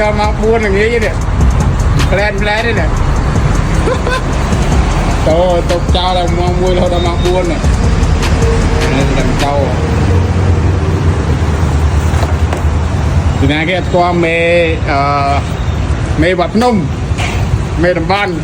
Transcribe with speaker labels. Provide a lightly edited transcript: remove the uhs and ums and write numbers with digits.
Speaker 1: tao mặc buôn là nghĩ vậy plan đấy nè tôi cho là mua thôi tao mặc buôn này thằng châu thì này cái qua mê bát nung mê đầm ban